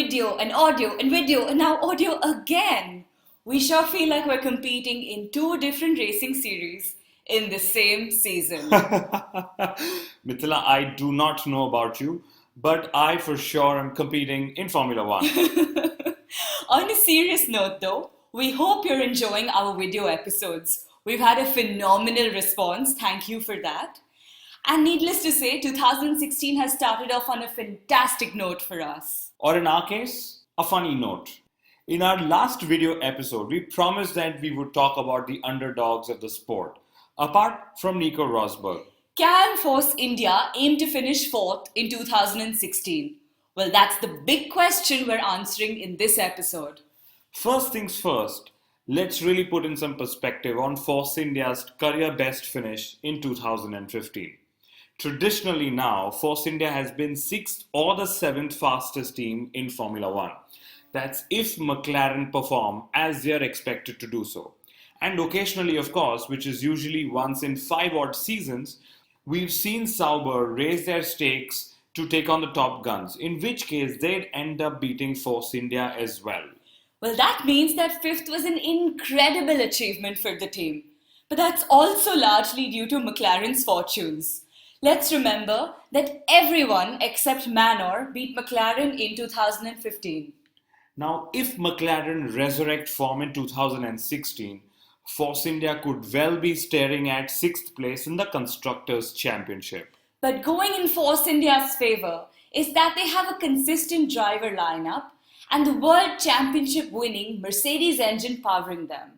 video and audio and video and now audio again. We sure feel like we're competing in two different racing series in the same season. Mithila, I do not know about you, but I for sure am competing in Formula One. On a serious note though, we hope you're enjoying our video episodes. We've had a phenomenal response, thank you for that. And needless to say, 2016 has started off on a fantastic note for us. Or in our case, a funny note. In our last video episode, we promised that we would talk about the underdogs of the sport, apart from Nico Rosberg. Can Force India aim to finish fourth in 2016? Well, that's the big question we're answering in this episode. First things first, let's really put in some perspective on Force India's career best finish in 2015. Traditionally now, Force India has been 6th or the 7th fastest team in Formula One. That's if McLaren perform as they are expected to do so. And occasionally, of course, which is usually once in 5 odd seasons, we've seen Sauber raise their stakes to take on the top guns, in which case they'd end up beating Force India as well. Well, that means that 5th was an incredible achievement for the team. But that's also largely due to McLaren's fortunes. Let's remember that everyone except Manor beat McLaren in 2015. Now, if McLaren resurrect form in 2016, Force India could well be staring at 6th place in the Constructors' Championship. But going in Force India's favour is that they have a consistent driver lineup and the World Championship winning Mercedes engine powering them.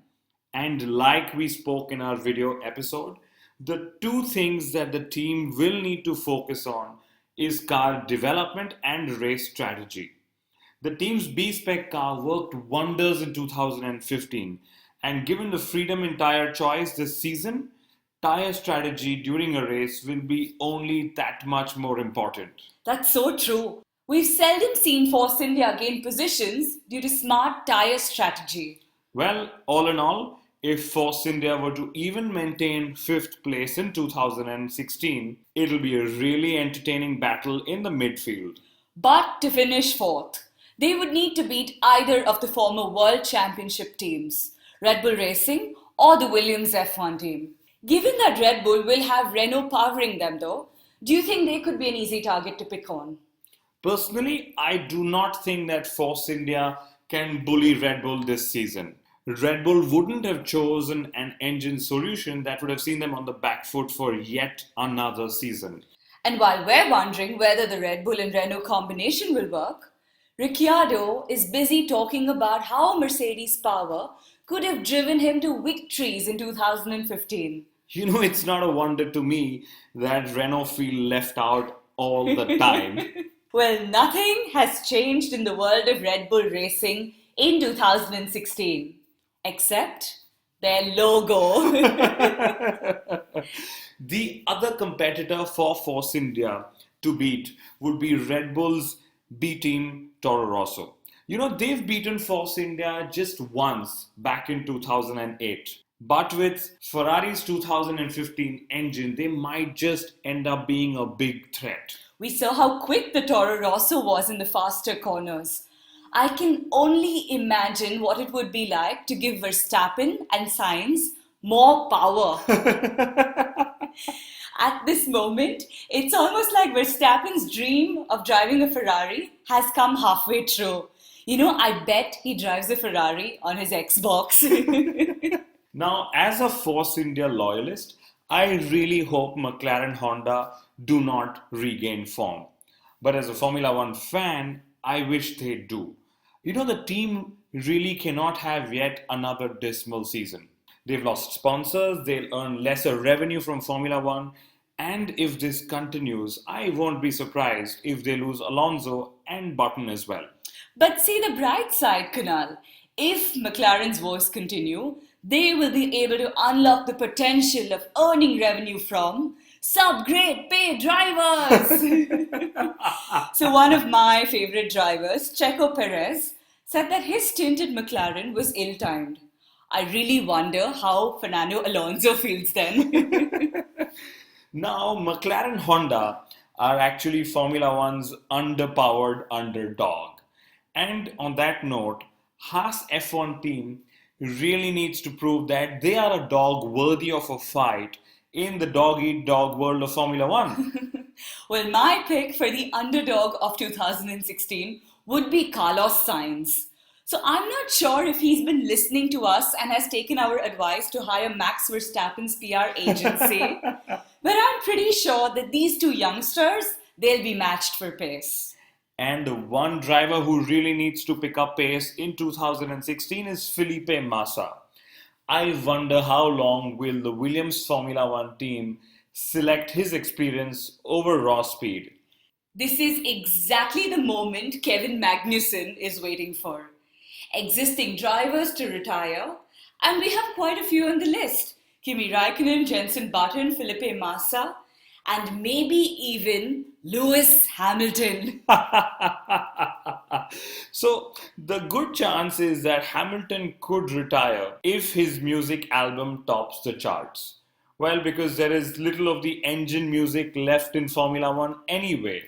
And like we spoke in our video episode, the two things that the team will need to focus on is car development and race strategy. The team's B-Spec car worked wonders in 2015, and given the freedom in tyre choice this season, tyre strategy during a race will be only that much more important. That's so true. We've seldom seen Force India gain positions due to smart tyre strategy. Well, all in all, if Force India were to even maintain 5th place in 2016, it'll be a really entertaining battle in the midfield. But to finish 4th, they would need to beat either of the former World Championship teams, Red Bull Racing or the Williams F1 team. Given that Red Bull will have Renault powering them though, do you think they could be an easy target to pick on? Personally, I do not think that Force India can bully Red Bull this season. Red Bull wouldn't have chosen an engine solution that would have seen them on the back foot for yet another season. And while we're wondering whether the Red Bull and Renault combination will work, Ricciardo is busy talking about how Mercedes' power could have driven him to victories in 2015. You know, it's not a wonder to me that Renault feel left out all the time. Well, nothing has changed in the world of Red Bull racing in 2016. Except their logo. The other competitor for Force India to beat would be Red Bull's B team Toro Rosso. You know, they've beaten Force India just once back in 2008. But with Ferrari's 2015 engine, they might just end up being a big threat. We saw how quick the Toro Rosso was in the faster corners. I can only imagine what it would be like to give Verstappen and Sainz more power. At this moment, it's almost like Verstappen's dream of driving a Ferrari has come halfway through. You know, I bet he drives a Ferrari on his Xbox. Now, as a Force India loyalist, I really hope McLaren Honda do not regain form. But as a Formula One fan, I wish they do. You know, the team really cannot have yet another dismal season. They've lost sponsors, they'll earn lesser revenue from Formula One, and if this continues, I won't be surprised if they lose Alonso and Button as well. But see the bright side, Kunal. If McLaren's woes continue, they will be able to unlock the potential of earning revenue from sub-grade paid drivers. So one of my favorite drivers, Checo Perez, said that his stint at McLaren was ill-timed. I really wonder how Fernando Alonso feels then. Now, McLaren Honda are actually Formula One's underpowered underdog. And on that note, Haas F1 team really needs to prove that they are a dog worthy of a fight in the dog eat dog world of Formula One. Well, my pick for the underdog of 2016 would be Carlos Sainz. So I'm not sure if he's been listening to us and has taken our advice to hire Max Verstappen's PR agency, but I'm pretty sure that these two youngsters, they'll be matched for pace. And the one driver who really needs to pick up pace in 2016 is Felipe Massa. I wonder how long will the Williams Formula One team select his experience over raw speed. This is exactly the moment Kevin Magnussen is waiting for. Existing drivers to retire, and we have quite a few on the list. Kimi Raikkonen, Jenson Button, Felipe Massa, and maybe even Lewis Hamilton. So, the good chance is that Hamilton could retire if his music album tops the charts. Well, because there is little of the engine music left in Formula One anyway.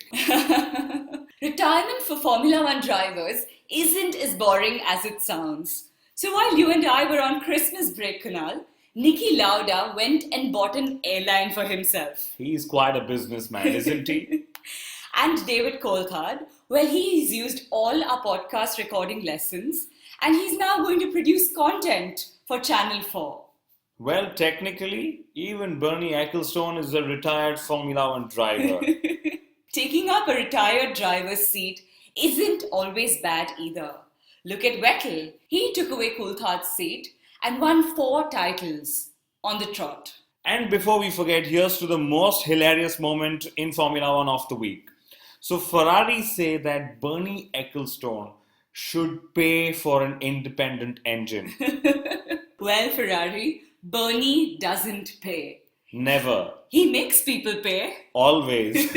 Retirement for Formula One drivers isn't as boring as it sounds. So while you and I were on Christmas break, Kunal, Niki Lauda went and bought an airline for himself. He's quite a businessman, isn't he? And David Coulthard, well, he's used all our podcast recording lessons and he's now going to produce content for Channel 4. Well, technically, even Bernie Ecclestone is a retired Formula One driver. Taking up a retired driver's seat isn't always bad either. Look at Vettel. He took away Coulthard's seat and won 4 titles on the trot. And before we forget, here's to the most hilarious moment in Formula One of the week. So Ferrari say that Bernie Ecclestone should pay for an independent engine. Well, Ferrari, Bernie doesn't pay. Never. He makes people pay. Always.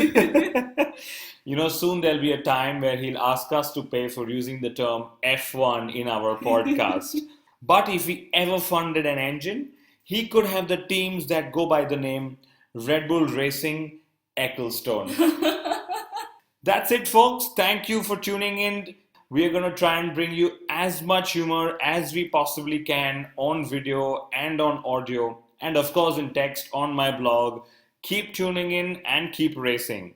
Soon there'll be a time where he'll ask us to pay for using the term F1 in our podcast. But if he ever funded an engine, he could have the teams that go by the name Red Bull Racing Ecclestone. That's it, folks. Thank you for tuning in. We are going to try and bring you as much humor as we possibly can on video and on audio, and of course in text on my blog. Keep tuning in and keep racing.